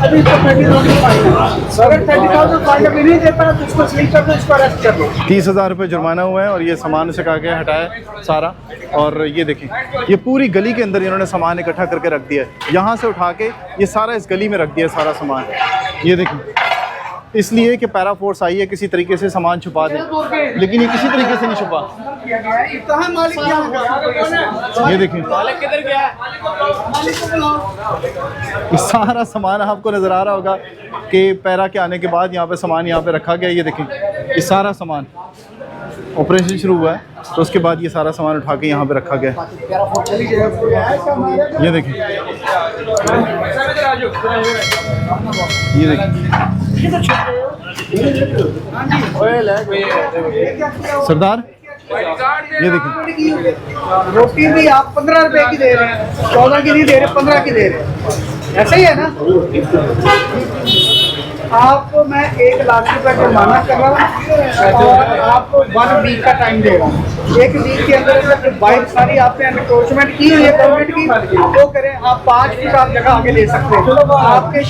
अभी इसको 30,000 फाइन। अगर 30,000 फाइन अभी नहीं देता तो इसको सील कर दो, इसको अरेस्ट कर लो। 30,000 रुपये जुर्माना हुआ है और ये सामान से के हटाया है सारा। और ये देखें, ये पूरी गली के अंदर इन्होंने सामान इकट्ठा करके रख दिया है। यहाँ से उठा के ये सारा इस गली में रख दिया सारा सामान। ये देखें, इसलिए कि पैरा फोर्स आई है किसी तरीके से सामान छुपा दे, लेकिन ये किसी तरीके से नहीं छुपा। ये देखें, ये सारा सामान आपको नज़र आ रहा होगा कि पैरा के आने के बाद यहाँ पे सामान यहाँ पे रखा गया। ये देखें, ये सारा सामान ऑपरेशन शुरू हुआ है तो उसके बाद ये सारा सामान उठा के यहाँ पे रखा गया। ये देखें, ये देखें सरदार, ये देखिए रोटी भी आप 15 रुपए की दे रहे हैं, 14 की नहीं दे रहे, 15 की दे रहे हैं, ऐसा ही है ना। आपको मैं 1 लाख रुपए जुर्माना कर रहा हूँ और आपको 1 वीक का टाइम दे रहा हूँ। 1 वीक के अंदर बाइक सारी आपने एनक्रोचमेंट की हुई है गवर्नमेंट की, वो करें। आप 5 फीट आप जगह आगे ले सकते हैं। आपके